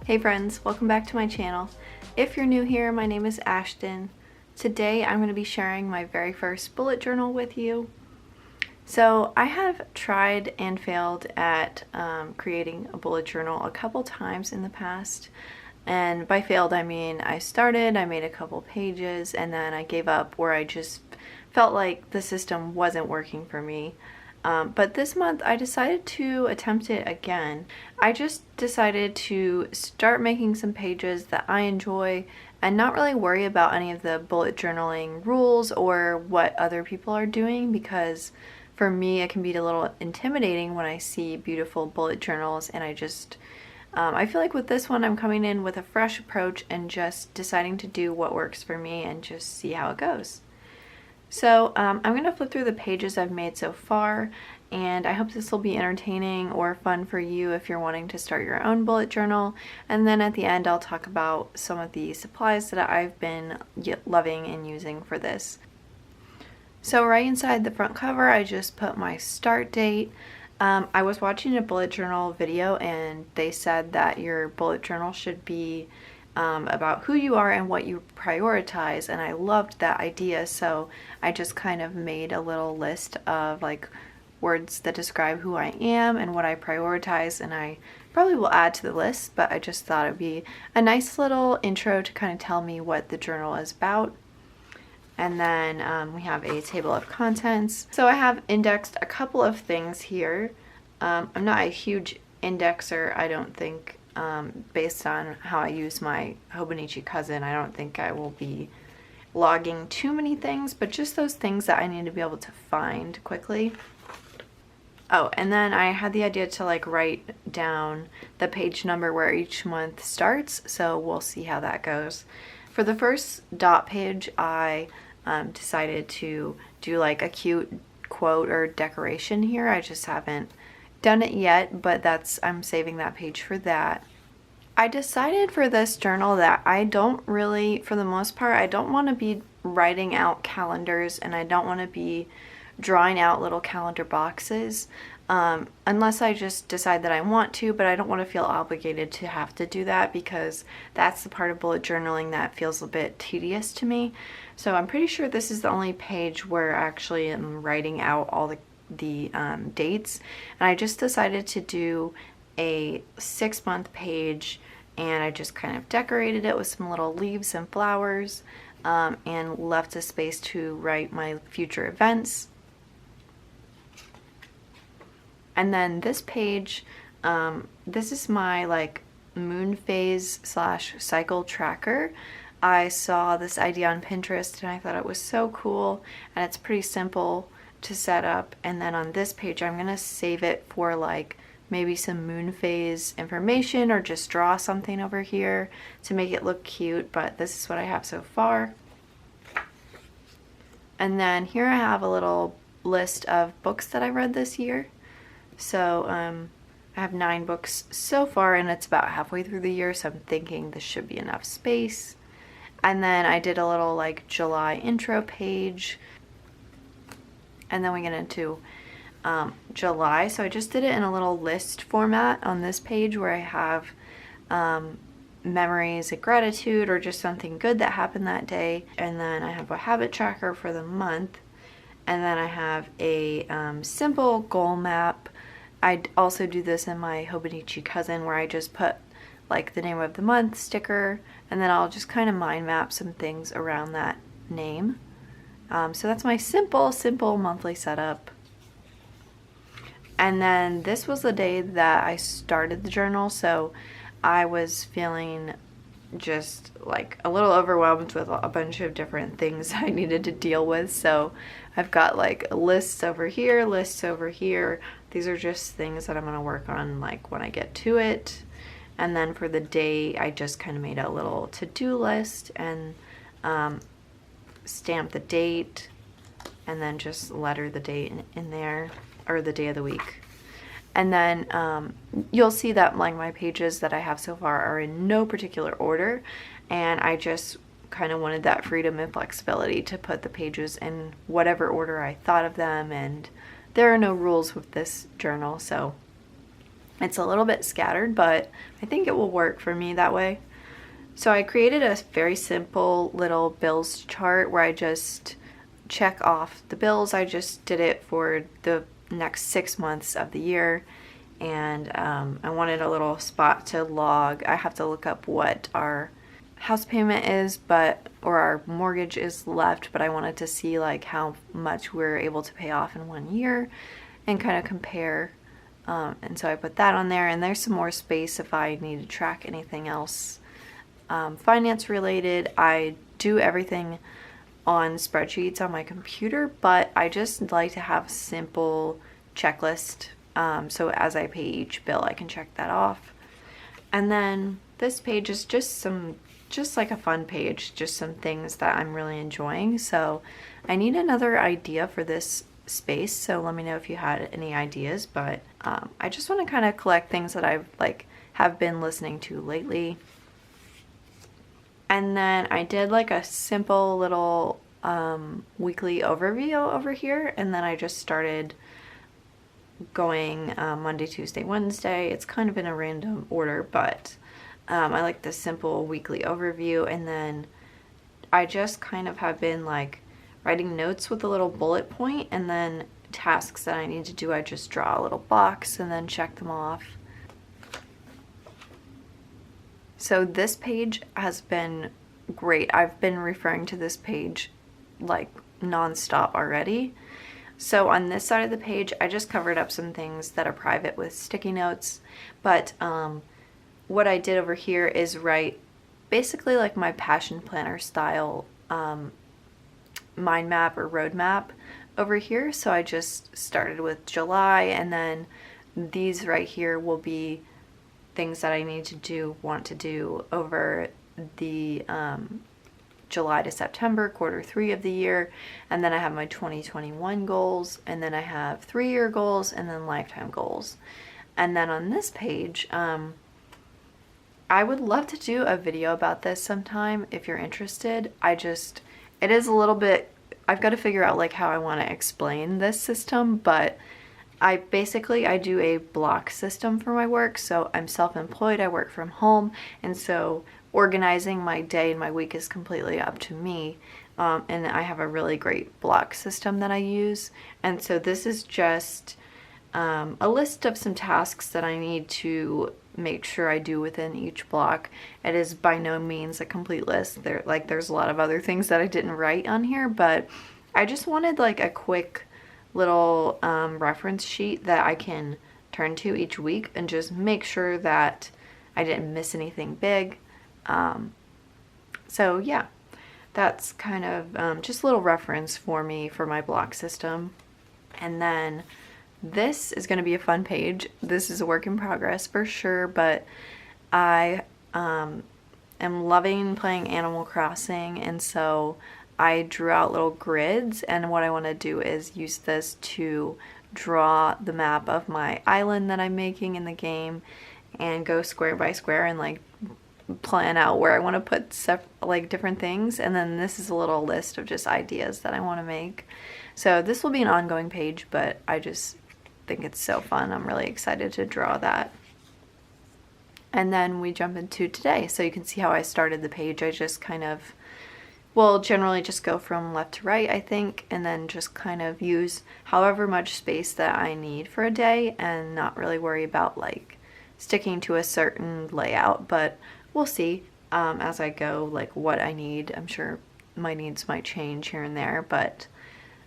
Hey friends, welcome back to my channel. If you're new here, my name is Ashton. Today I'm going to be sharing my very first bullet journal with you. So I have tried and failed at creating a bullet journal a couple times in the past. And by failed I mean I started, I made a couple pages, and then I gave up where I just felt like the system wasn't working for me. But this month I decided to attempt it again. I just decided to start making some pages that I enjoy and not really worry about any of the bullet journaling rules or what other people are doing, because for me it can be a little intimidating when I see beautiful bullet journals, and I feel like with this one I'm coming in with a fresh approach and just deciding to do what works for me and just see how it goes. So I'm going to flip through the pages I've made so far, and I hope this will be entertaining or fun for you if you're wanting to start your own bullet journal. And then at the end I'll talk about some of the supplies that I've been loving and using for this. So right inside the front cover I just put my start date. I was watching a bullet journal video and they said that your bullet journal should be about who you are and what you prioritize, and I loved that idea, so I just kind of made a little list of like words that describe who I am and what I prioritize, and I probably will add to the list, but I just thought it'd be a nice little intro to kind of tell me what the journal is about. And then we have a table of contents. So I have indexed a couple of things here. I'm not a huge indexer, I don't think. Based on how I use my Hobonichi cousin, I don't think I will be logging too many things, but just those things that I need to be able to find quickly. Oh, and then I had the idea to like write down the page number where each month starts, so we'll see how that goes. For the first dot page, I decided to do like a cute quote or decoration here. I just haven't done it yet, but I'm saving that page for that. I decided for this journal that I don't really, for the most part, I don't want to be writing out calendars, and I don't want to be drawing out little calendar boxes unless I just decide that I want to, but I don't want to feel obligated to have to do that, because that's the part of bullet journaling that feels a bit tedious to me. So I'm pretty sure this is the only page where actually I'm writing out all the dates, and I just decided to do a 6-month page, and I just kind of decorated it with some little leaves and flowers, and left a space to write my future events. And then this page, this is my like moon phase / cycle tracker. I saw this idea on Pinterest and I thought it was so cool, and it's pretty simple to set up. And then on this page I'm gonna save it for like maybe some moon phase information, or just draw something over here to make it look cute, but this is what I have so far. And then here I have a little list of books that I read this year. So I have 9 books so far, and it's about halfway through the year, so I'm thinking this should be enough space. And then I did a little like July intro page, and then we get into July. So I just did it in a little list format on this page where I have memories of gratitude or just something good that happened that day. And then I have a habit tracker for the month. And then I have a simple goal map. I also do this in my Hobonichi cousin, where I just put like the name of the month sticker, and then I'll just kind of mind map some things around that name. So that's my simple monthly setup. And then this was the day that I started the journal, so I was feeling just like a little overwhelmed with a bunch of different things I needed to deal with. So I've got like lists over here, lists over here. These are just things that I'm going to work on like when I get to it. And then for the day I just kind of made a little to-do list and stamp the date, and then just letter the date in there, or the day of the week. And then you'll see that like my pages that I have so far are in no particular order, and I just kind of wanted that freedom and flexibility to put the pages in whatever order I thought of them, and there are no rules with this journal, so It's a little bit scattered, but I think it will work for me that way. So I created a very simple little bills chart where I just check off the bills. I just did it for the next 6 months of the year, and I wanted a little spot to log. I have to look up what our house payment is, or our mortgage is left, but I wanted to see like how much we're able to pay off in 1 year and kind of compare. And so I put that on there, and there's some more space if I need to track anything else finance related. I do everything on spreadsheets on my computer, but I just like to have a simple checklist. So as I pay each bill, I can check that off. And then this page is just like a fun page, just some things that I'm really enjoying. So I need another idea for this space, so let me know if you had any ideas, but I just want to kind of collect things that I've have been listening to lately. And then I did like a simple little weekly overview over here, and then I just started going Monday, Tuesday, Wednesday. It's kind of in a random order, but I like the simple weekly overview. And then I just kind of have been like writing notes with a little bullet point, and then tasks that I need to do, I just draw a little box and then check them off. So this page has been great. I've been referring to this page like nonstop already. So on this side of the page, I just covered up some things that are private with sticky notes, but what I did over here is write basically like my passion planner style mind map or road map over here. So I just started with July, and then these right here will be things that I want to do over the July to September, Q3 of the year. And then I have my 2021 goals, and then I have 3-year goals, and then lifetime goals. And then on this page, I would love to do a video about this sometime if you're interested. It is a little bit, I've got to figure out like how I want to explain this system, but I do a block system for my work. So I'm self-employed, I work from home, and so organizing my day and my week is completely up to me. And I have a really great block system that I use. And so this is just a list of some tasks that I need to make sure I do within each block. It is by no means a complete list. There's a lot of other things that I didn't write on here, but I just wanted like a quick little reference sheet that I can turn to each week and just make sure that I didn't miss anything big. So yeah, that's kind of just a little reference for me for my block system. And then this is going to be a fun page. This is a work in progress for sure, but I am loving playing Animal Crossing, and so I drew out little grids, and what I want to do is use this to draw the map of my island that I'm making in the game and go square by square and like plan out where I want to put like different things. And then this is a little list of just ideas that I want to make. So this will be an ongoing page, but I just think it's so fun. I'm really excited to draw that. And then we jump into today. So you can see how I started the page. I just kind of, generally just go from left to right, I think, and then just kind of use however much space that I need for a day and not really worry about like sticking to a certain layout, but we'll see as I go like what I need. I'm sure my needs might change here and there, but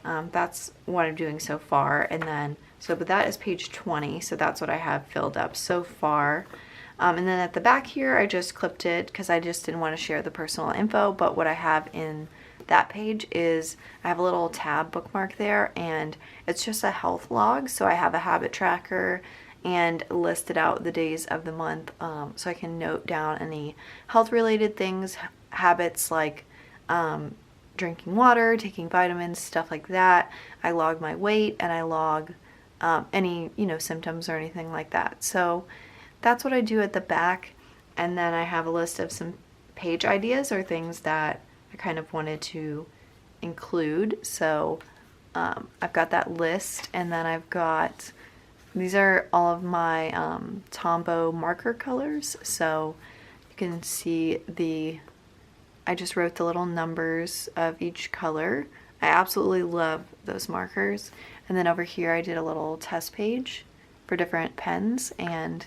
that's what I'm doing so far. And then but that is page 20, so that's what I have filled up so far. And then at the back here, I just clipped it because I just didn't want to share the personal info, but what I have in that page is I have a little tab bookmark there, and it's just a health log. So I have a habit tracker and listed out the days of the month, so I can note down any health related things, habits like drinking water, taking vitamins, stuff like that. I log my weight, and I log any symptoms or anything like that. So that's what I do at the back. And then I have a list of some page ideas or things that I kind of wanted to include. So I've got that list, and then I've got These are all of my Tombow marker colors, so you can see I just wrote the little numbers of each color. I absolutely love those markers. And then over here I did a little test page for different pens, and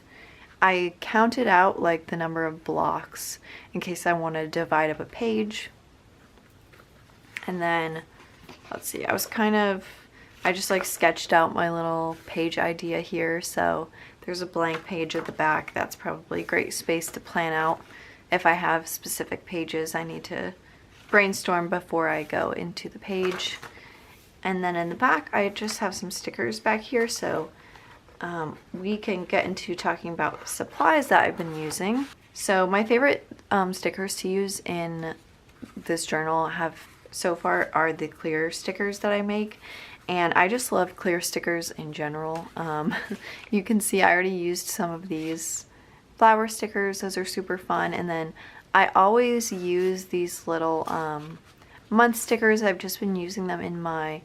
I counted out like the number of blocks in case I want to divide up a page. And then, let's see, I just like sketched out my little page idea here. So there's a blank page at the back. That's probably a great space to plan out if I have specific pages I need to brainstorm before I go into the page. And then in the back, I just have some stickers back here, so we can get into talking about supplies that I've been using. So my favorite stickers to use in this journal so far are the clear stickers that I make, and I just love clear stickers in general. You can see I already used some of these flower stickers. Those are super fun. And then I always use these little month stickers. I've just been using them in my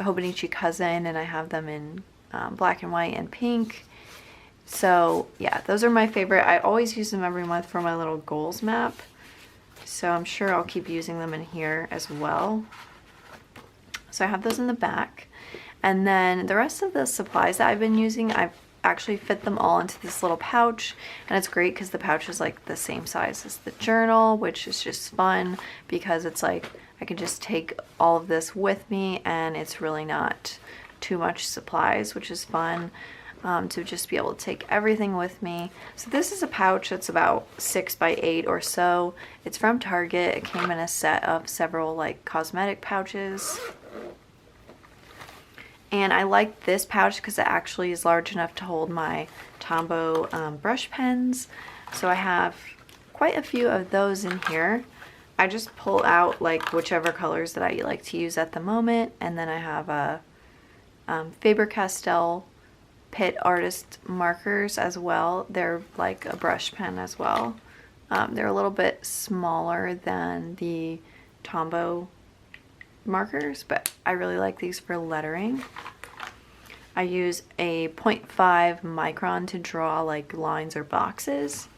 Hobonichi Cousin, and I have them in black and white and pink. So yeah, those are my favorite. I always use them every month for my little goals map, so I'm sure I'll keep using them in here as well. So I have those in the back. And then the rest of the supplies that I've been using, I've actually fit them all into this little pouch, and it's great because the pouch is like the same size as the journal, which is just fun because it's like I can just take all of this with me, and it's really not too much supplies, which is fun to just be able to take everything with me. So this is a pouch that's about 6 by 8 or so. It's from Target. It came in a set of several like cosmetic pouches. And I like this pouch because it actually is large enough to hold my Tombow brush pens. So I have quite a few of those in here. I just pull out like whichever colors that I like to use at the moment. And then I have a Faber-Castell Pitt Artist markers as well. They're like a brush pen as well. They're a little bit smaller than the Tombow markers, but I really like these for lettering. I use a 0.5 micron to draw like lines or boxes.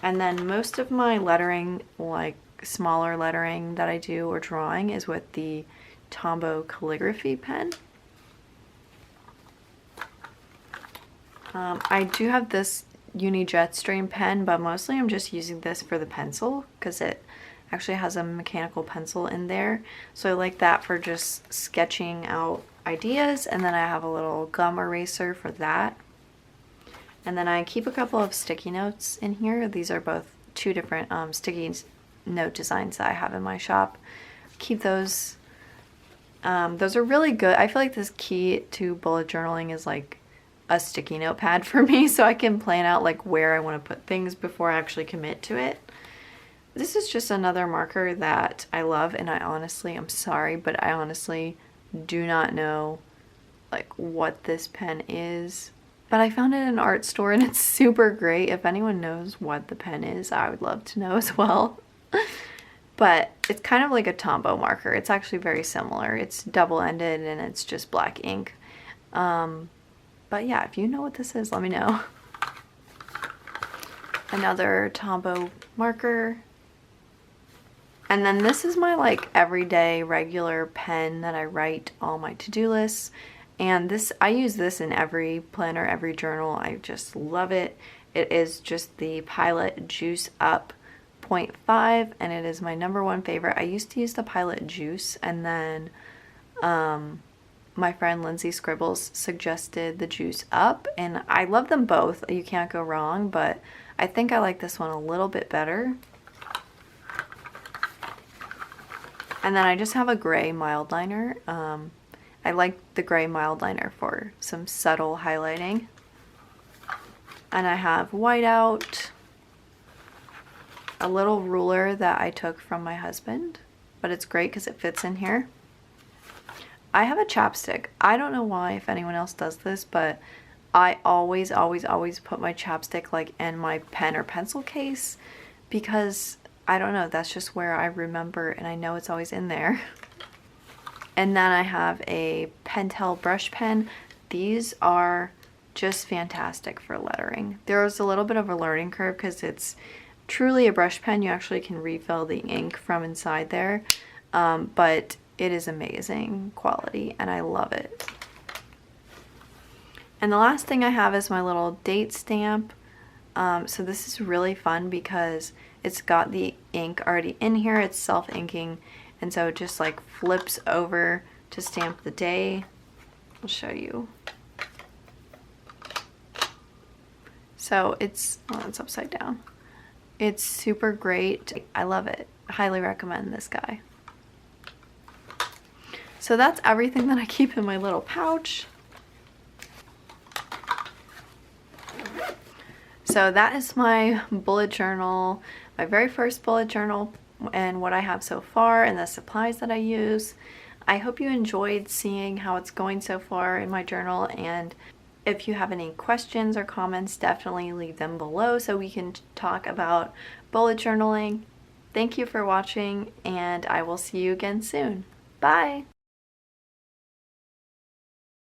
And then most of my lettering, like smaller lettering that I do or drawing, is with the Tombow calligraphy pen. I do have this Uni Jetstream pen, but mostly I'm just using this for the pencil because it actually has a mechanical pencil in there. So I like that for just sketching out ideas, and then I have a little gum eraser for that. And then I keep a couple of sticky notes in here. These are both two different sticky note designs that I have in my shop. Keep those. Those are really good. I feel like this key to bullet journaling is like a sticky notepad for me, so I can plan out like where I want to put things before I actually commit to it. This is just another marker that I love, and I'm sorry, but I honestly do not know like what this pen is. But I found it in an art store and it's super great. If anyone knows what the pen is, I would love to know as well. But it's kind of like a Tombow marker. It's actually very similar. It's double-ended and it's just black ink. But yeah, if you know what this is, let me know. Another Tombow marker. And then this is my like everyday regular pen that I write all my to-do lists. And this, I use this in every planner, every journal. I just love it. It is just the Pilot Juice Up 0.5, and it is my #1 favorite. I used to use the Pilot Juice, and then my friend Lindsay Scribbles suggested the Juice Up, and I love them both. You can't go wrong, but I think I like this one a little bit better. And then I just have a gray mild liner. I like the gray mild liner for some subtle highlighting. And I have whiteout, a little ruler that I took from my husband, but it's great because it fits in here. I have a chapstick. I don't know why, if anyone else does this, but I always put my chapstick like in my pen or pencil case because I don't know, that's just where I remember, and I know it's always in there. And then I have a Pentel brush pen. these are just fantastic for lettering. There's a little bit of a learning curve because it's truly a brush pen. You actually can refill the ink from inside there, but it is amazing quality and I love it. And the last thing I have is my little date stamp. So this is really fun because it's got the ink already in here. It's self-inking, and so it just like flips over to stamp the day. I'll show you. So it's upside down. It's super great. I love it. I highly recommend this guy. So that's everything that I keep in my little pouch. So that is my bullet journal, my very first bullet journal, and what I have so far and the supplies that I use. I hope you enjoyed seeing how it's going so far in my journal, and if you have any questions or comments, definitely leave them below so we can talk about bullet journaling. Thank you for watching, and I will see you again soon. Bye!